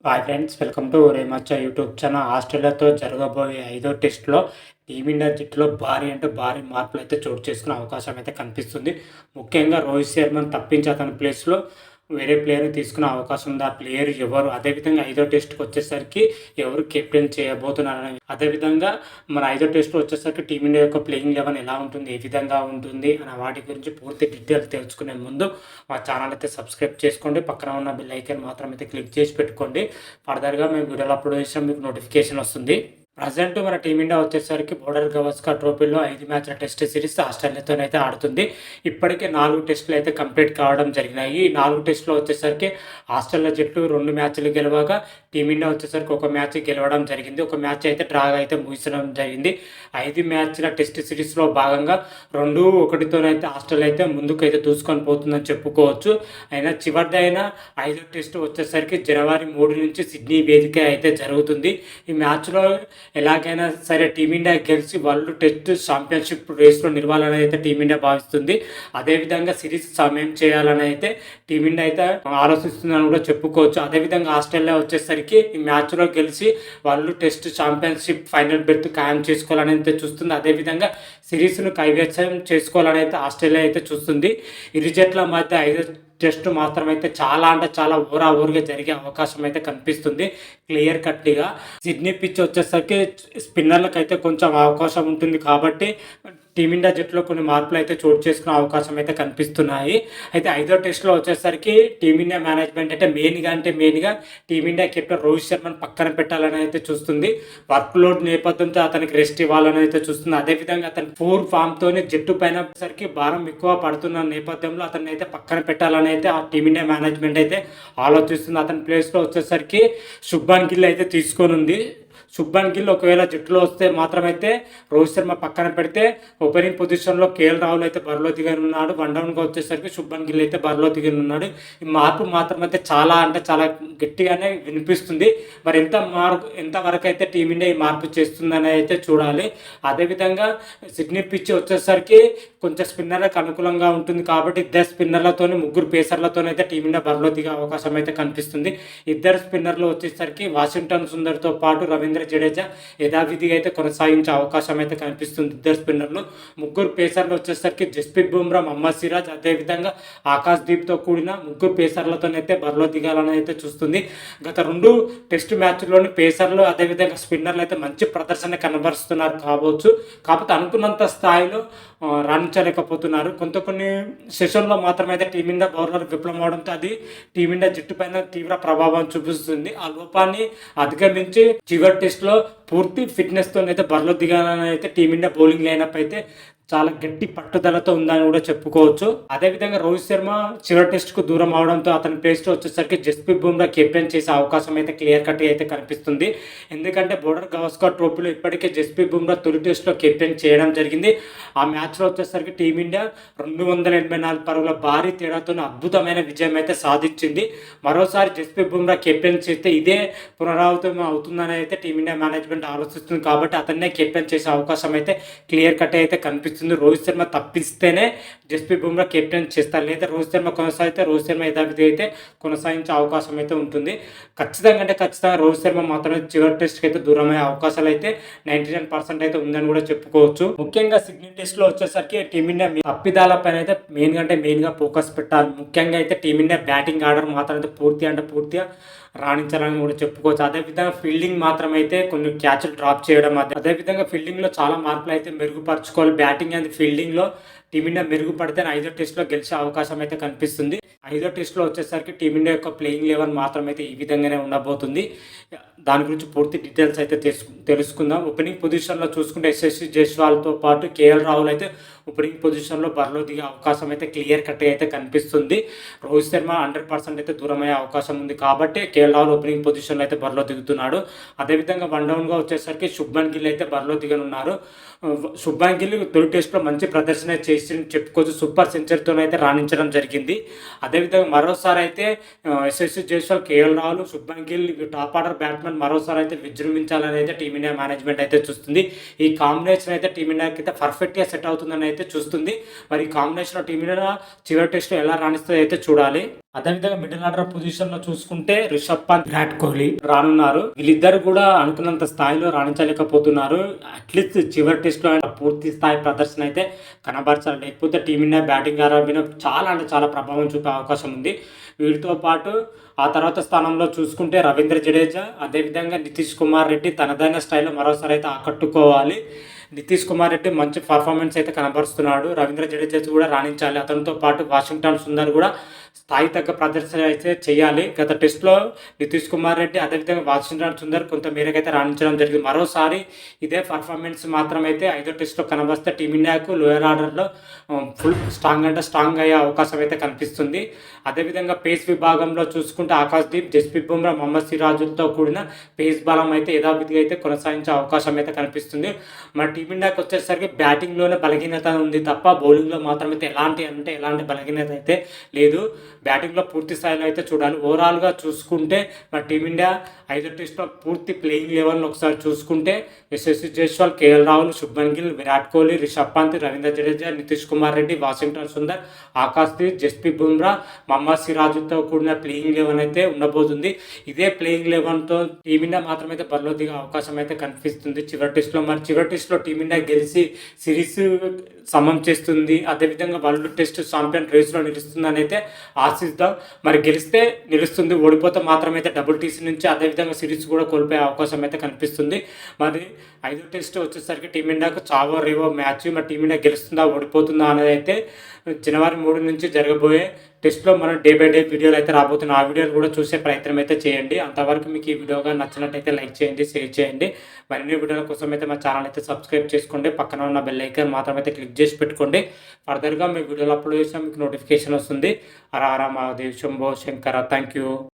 Hi friends, welcome to రేమచ్చ YouTube channel. ఆస్ట్రేలియాతో జరగబోయే 5వ టెస్టులో టీమిండియా జట్టులో భారీ మార్పులు అయితే చోటు చేసుకునే అవకాశం అయితే కనిపిస్తుంది. ముఖ్యంగా రోహిత్ శర్మను తప్పించి అతని ప్లేస్లో వేరే ప్లేయర్ని తీసుకునే అవకాశం ఉంది. ఆ ప్లేయర్ ఎవరు, అదేవిధంగా 5వ టెస్ట్కి వచ్చేసరికి ఎవరు కెప్టెన్ చేయబోతున్నారని, అదేవిధంగా మన 5వ టెస్ట్లో వచ్చేసరికి టీమిండియా యొక్క ప్లేయింగ్ 11 ఎలా ఉంటుంది, ఏ విధంగా ఉంటుంది అనే వాటి గురించి పూర్తి డీటెయిల్స్ తెలుసుకునే ముందు మా ఛానల్ అయితే సబ్స్క్రైబ్ చేసుకోండి. పక్కన ఉన్న బెల్ ఐకాన్ మాత్రం అయితే క్లిక్ చేసి పెట్టుకోండి. ఫర్దర్గా మేము వీడియోలు అప్లోడ్ చేసినా మీకు నోటిఫికేషన్ వస్తుంది. ప్రజెంట్ మన టీమిండియా వచ్చేసరికి బోర్డర్ గవస్కర్ ట్రోఫీలో 5 మ్యాచ్ల టెస్ట్ సిరీస్ ఆస్ట్రేలియాతోనైతే ఆడుతుంది. ఇప్పటికే 4 టెస్టులు అయితే కంప్లీట్ కావడం జరిగినాయి. ఈ 4 టెస్టులో వచ్చేసరికి ఆస్ట్రేలియా జట్టు 2 మ్యాచ్లు గెలవగా టీమిండియా వచ్చేసరికి ఒక మ్యాచ్ గెలవడం జరిగింది. ఒక మ్యాచ్ అయితే డ్రాగా అయితే ముగిసడం జరిగింది. 5 మ్యాచ్ల టెస్ట్ సిరీస్లో భాగంగా 2-1తోనైతే ఆస్ట్రేలియా అయితే ముందుకైతే దూసుకొని పోతుందని చెప్పుకోవచ్చు. అయినా చివరిదైనా 5వ టెస్ట్ వచ్చేసరికి జనవరి 3 నుంచి సిడ్నీ వేదిక అయితే జరుగుతుంది. ఈ మ్యాచ్లో ఎలాగైనా సరే టీమిండియా గెలిచి వరల్డ్ టెస్ట్ ఛాంపియన్షిప్ రేస్లో నిలవాలని అయితే టీమిండియా భావిస్తుంది. అదేవిధంగా సిరీస్ సమయం చేయాలని అయితే టీమిండియా అయితే ఆలోచిస్తుందని కూడా చెప్పుకోవచ్చు. అదేవిధంగా ఆస్ట్రేలియా వచ్చేసరికి ఈ మ్యాచ్లో గెలిచి world test championship final berth ఖాయం చేసుకోవాలని అయితే చూస్తుంది. అదేవిధంగా సిరీస్ను కైవసం చేసుకోవాలని అయితే ఆస్ట్రేలియా అయితే చూస్తుంది. ఇరు జట్ల మధ్య 5వ టెస్ట్ మాత్రం అయితే చాలా ఊరిగా జరిగే అవకాశం అయితే కనిపిస్తుంది క్లియర్ కట్గా. సిడ్నీ పిచ్ వచ్చేసరికి స్పిన్నర్లకు అయితే కొంచెం అవకాశం ఉంటుంది కాబట్టి టీమిండియా జట్టులో కొన్ని మార్పులు అయితే చోటు చేసుకునే అవకాశం అయితే కనిపిస్తున్నాయి. అయితే 5వ టెస్ట్లో వచ్చేసరికి టీమిండియా మేనేజ్మెంట్ అయితే మెయిన్గా టీమిండియా కెప్టెన్ రోహిత్ శర్మను పక్కన పెట్టాలని అయితే చూస్తుంది. వర్క్ లోడ్ నేపథ్యంతో అతనికి రెస్ట్ ఇవ్వాలని అయితే చూస్తుంది. అదేవిధంగా అతని పూర్ ఫామ్తోనే జట్టు పైన సరికి భారం ఎక్కువ పడుతున్న నేపథ్యంలో అతన్ని అయితే పక్కన పెట్టాలని అయితే ఆ టీమిండియా మేనేజ్మెంట్ అయితే ఆలోచిస్తుంది. అతని ప్లేస్లో వచ్చేసరికి శుభ్మన్ గిల్ అయితే తీసుకొని ఉంది. శుభ్మన్ గిల్ ఒకవేళ జట్టులో వస్తే మాత్రమైతే రోహిత్ శర్మ పక్కన పెడితే ఓపెనింగ్ పొజిషన్లో కేఎల్ రాహుల్ అయితే బరిలో దిగనున్నాడు. 1 డౌన్గా వచ్చేసరికి శుభ్మన్ గిల్ అయితే బరిలో దిగనున్నాడు. ఈ మార్పు మాత్రమైతే చాలా గట్టిగానే వినిపిస్తుంది. మరి ఎంతవరకు అయితే టీమిండియా ఈ మార్పు చేస్తుందని అయితే చూడాలి. అదేవిధంగా సిడ్నీ పిచ్ వచ్చేసరికి కొంచెం స్పిన్నర్లకు అనుకూలంగా ఉంటుంది కాబట్టి 2 స్పిన్నర్లతో 3 పేసర్లతోనైతే టీమిండియా బరిలో దిగే అవకాశం అయితే కనిపిస్తుంది. 2 స్పిన్నర్లు వచ్చేసరికి వాషింగ్టన్ సుందర్తో పాటు రవీంద్ర జడేజా యథావిధిగా అయితే కొనసాగించే అవకాశం అయితే కనిపిస్తుంది. 2 స్పిన్నర్లు, 3 పేసర్లు వచ్చేసరికి జస్ప్రీత్ బుమ్రా, మహమ్మద్ సిరాజ్, అదేవిధంగా ఆకాశ్ దీప్తో కూడిన 3 పేసర్లతోనైతే బరిలో దిగాలని అయితే చూస్తుంది. గత 2 టెస్ట్ మ్యాచ్ల్లోని పేసర్లు అదేవిధంగా స్పిన్నర్లు అయితే మంచి ప్రదర్శన కనబరుస్తున్నారు కాకపోతే అనుకున్నంత స్థాయిలో రాణించలేకపోతున్నారు. కొన్ని సెషన్లో మాత్రమైతే టీమిండియా బౌలర్ విఫలమవడంతో అది టీమిండియా జట్టు పైన తీవ్ర ప్రభావం చూపిస్తుంది. ఆ లోపాన్ని అధిగమించి చివరి టెస్ట్లో పూర్తి ఫిట్నెస్తో అయితే బరిలో దిగాలని అయితే టీమిండియా బౌలింగ్ లైనప్ అయితే చాలా గట్టి పట్టుదలతో ఉందని కూడా చెప్పుకోవచ్చు. అదేవిధంగా రోహిత్ శర్మ చివరి టెస్ట్కు దూరం అవడంతో అతని ప్లేస్లో వచ్చేసరికి జస్ప్రీత్ బుమ్రా కెప్టెన్ చేసే అవకాశం అయితే క్లియర్ కట్ అయితే కనిపిస్తుంది. ఎందుకంటే బోర్డర్ గవస్కర్ ట్రోఫీలో ఇప్పటికే జస్ప్రీత్ బుమ్రా తొలి టెస్ట్లో కెప్టెన్ చేయడం జరిగింది. ఆ మ్యాచ్లో వచ్చేసరికి టీమిండియా 284 పరుగుల భారీ తేడాతో అద్భుతమైన విజయం అయితే సాధించింది. మరోసారి జస్ప్రీత్ బుమ్రా కెప్టెన్ చేస్తే ఇదే పునరావృతం అవుతుందని అయితే టీమిండియా మేనేజ్మెంట్ ఆలోచిస్తుంది కాబట్టి అతన్నే కెప్టెన్ చేసే అవకాశం అయితే క్లియర్ కట్ అయితే కనిపిస్తుంది. రోహిత్ శర్మ తప్పిస్తేనే జస్ప్రీత్ బుమ్రా కెప్టెన్ చేస్తారు, లేదా రోహిత్ శర్మ కొనసాగితే రోహిత్ శర్మ యథావిధి అయితే కొనసాగించే అవకాశం అయితే ఉంటుంది. ఖచ్చితంగా రోహిత్ శర్మ మాత్రమే చివరి టెస్ట్కి అయితే దూరమయ్యే అవకాశాలు అయితే 99% అయితే ఉందని కూడా చెప్పుకోవచ్చు. ముఖ్యంగా సిడ్నీ టెస్ట్లో వచ్చేసరికి టీమిండియా తప్పిదాల పైన అయితే మెయిన్గా ఫోకస్ పెట్టాలి. ముఖ్యంగా అయితే టీమిండియా బ్యాటింగ్ ఆర్డర్ మాత్రం అయితే పూర్తిగా రాణించాలని కూడా చెప్పుకోవచ్చు. అదేవిధంగా ఫీల్డింగ్ మాత్రమైతే కొన్ని క్యాచ్లు డ్రాప్ చేయడం, అదేవిధంగా ఫీల్డింగ్లో చాలా మార్పులు అయితే మెరుగుపరచుకోవాలి. బ్యాటింగ్ అండ్ ఫీల్డింగ్లో టీమిండియా మెరుగుపడితే 5వ టెస్ట్లో గెలిచే అవకాశం అయితే కనిపిస్తుంది. 5వ టెస్ట్లో వచ్చేసరికి టీమిండియా యొక్క ప్లేయింగ్ 11 మాత్రమైతే ఈ విధంగానే ఉండబోతుంది. దాని గురించి పూర్తి డీటెయిల్స్ అయితే తెలుసుకుందాం. ఓపెనింగ్ పొజిషన్లో చూసుకుంటే యశస్వి జైస్వాల్తో పాటు కేఎల్ రాహుల్ అయితే ఓపెనింగ్ పొజిషన్లో బరిలో దిగే అవకాశం అయితే క్లియర్ కట్ అయితే కనిపిస్తుంది. రోహిత్ శర్మ 100% అయితే దూరమయ్యే అవకాశం ఉంది కాబట్టి కేఎల్ రాహుల్ ఓపెనింగ్ పొజిషన్లో అయితే బరిలో దిగుతున్నాడు. అదేవిధంగా 1 డౌన్గా వచ్చేసరికి శుభ్మన్ గిల్ అయితే బరిలో దిగనున్నారు. శుభ్మన్ గిల్ తొలి టెస్ట్లో మంచి ప్రదర్శన చేసి చెప్పుకోవచ్చు. సూపర్ సెంచరీతో అయితే రాణించడం జరిగింది. అదేవిధంగా మరోసారి అయితే Yashasvi Jaiswal, KL Rahul, Shubman Gill top order batsmen మరోసారి అయితే విజృంభించాలని అయితే టీమిండియా మేనేజ్మెంట్ అయితే చూస్తుంది. ఈ కాంబినేషన్ అయితే టీమిండియాకి అయితే పర్ఫెక్ట్గా సెట్ అవుతుందని అయితే చూస్తుంది. మరి ఈ కాంబినేషన్‌లో టీమిండియా చివరి టెస్ట్‌లో ఎలా రాణిస్తదో అయితే చూడాలి. అదేవిధంగా మిడిల్ ఆర్డర్ పొజిషన్‌లో చూసుకుంటే రిషబ్ పంత్, విరాట్ కోహ్లీ రానున్నారు. వీళ్ళిద్దరు కూడా అనుకున్నంత స్థాయిలో రాణించలేకపోతున్నారు. అట్‌లీస్ట్ చివరి టెస్ట్‌లో అయినా పూర్తి స్థాయి ప్రదర్శన అయితే కనబరచాలి. లేకపోతే టీమిండియా బ్యాటింగ్ ఆర్డర్ మీద చాలా అంటే చాలా ప్రభావం చూపే అవకాశం ఉంది. వీటితో పాటు ఆ తర్వాత స్థానంలో చూసుకుంటే రవీంద్ర జడేజా, అదేవిధంగా నితీష్ కుమార్ రెడ్డి తనదైన స్టైల్‌లో మరోసారి అయితే ఆకట్టుకోవాలి. నితీష్ కుమార్ రెడ్డి మంచి పర్ఫార్మెన్స్ అయితే కనబరుస్తున్నాడు. రవీంద్ర జడేజా కూడా రాణించాలి. అతనితో పాటు వాషింగ్టన్ సుందర్ కూడా స్థాయి తగ్గ ప్రదర్శన అయితే చేయాలి. గత టెస్ట్‌లో నితీష్ కుమార్ రెడ్డి అదేవిధంగా వాషింగ్టన్ సుందర్ కొంత మేరకైతే రాణించడం జరిగింది. మరోసారి ఇదే పర్ఫార్మెన్స్ మాత్రమైతే ఐదో టెస్ట్‌లో కనబరిస్తే టీమిండియాకు లోయర్ ఆర్డర్‌లో ఫుల్ స్ట్రాంగ్ అంటే స్ట్రాంగ్ అయ్యే అవకాశం అయితే కనిపిస్తుంది. అదేవిధంగా పేస్ విభాగంలో చూసుకుంటే ఆకాశ్‌దీప్, జస్ప్రీత్ బుమ్రా, మొహమ్మద్ సిరాజులతో కూడిన పేస్ బలం అయితే యథావిధిగా అయితే కొనసాగించే అవకాశం అయితే కనిపిస్తుంది. మన టీమిండియాకి వచ్చేసరికి బ్యాటింగ్‌లోనే బలహీనత ఉంది తప్ప బౌలింగ్‌లో మాత్రమైతే ఎలాంటి బలహీనత అయితే లేదు. బ్యాటింగ్‌లో పూర్తి స్థాయిలో అయితే చూడాలి. ఓవరాల్‌గా చూసుకుంటే మన టీమిండియా ఐదో టెస్ట్‌లో పూర్తి ప్లేయింగ్ లెవెల్‌ని ఒకసారి చూసుకుంటే యశస్వి జైస్వాల్, కేఎల్ రాహుల్, శుభ్మన్ గిల్, విరాట్ కోహ్లీ, రిషబ్ పంత్, రవీంద్ర జడేజా, నితీష్ కుమార్ రెడ్డి, వాషింగ్టన్ సుందర్, ఆకాశ్‌దీప్, జస్ప్రీత్ బుమ్రా, మొహమ్మద్ సిరాజ్‌తో కూడిన ప్లేయింగ్ లెవెన్ అయితే ఉండబోతుంది. ఇదే ప్లేయింగ్ లెవెన్‌తో టీమిండియా మాత్రమైతే బరిలో దిగే అవకాశం అయితే కనిపిస్తుంది చివరి టెస్ట్‌లో. మరి చివరి టెస్ట్‌లో టీమిండియా గెలిచి సిరీస్ సమం చేస్తుంది. అదేవిధంగా వరల్డ్ టెస్ట్ ఛాంపియన్ రేస్‌లో నిలుస్తుందని అయితే ఆశిద్దాం. మరి గెలిస్తే నిలుస్తుంది, ఓడిపోతే మాత్రమైతే డబుల్ టీసీ నుంచి అదేవిధంగా సిరీస్ కూడా కోల్పోయే అవకాశం అయితే కనిపిస్తుంది. మరి ఐదో టెస్ట్ వచ్చేసరికి టీమిండియాకు చావో రేవో మ్యాచ్. మరి టీమిండియా గెలుస్తుందా ఓడిపోతుందా అనేది అయితే జనవరి 3 నుంచి జరగబోయే టెస్ట్‌లో మనం డే బై డే వీడియోలు అయితే రాబోతున్నాయి. ఆ వీడియోలు కూడా చూసే ప్రయత్నం అయితే చేయండి. అంతవరకు మీకు ఈ వీడియోగా నచ్చినట్టయితే లైక్ చేయండి, షేర్ చేయండి. మరిన్ని వీడియోల కోసం అయితే మా ఛానల్ అయితే సబ్స్క్రైబ్ చేసుకోండి. పక్కన ఉన్న బెల్ ఐకాన్ మాత్రం అయితే క్లిక్ చేసి పెట్టుకోండి. ఫర్దర్‌గా మీ వీడియోలు అప్లోడ్ చేసినా మీకు నోటిఫికేషన్ వస్తుంది. హర హర మహాదేవ్, శంభో శంకర. Thank you.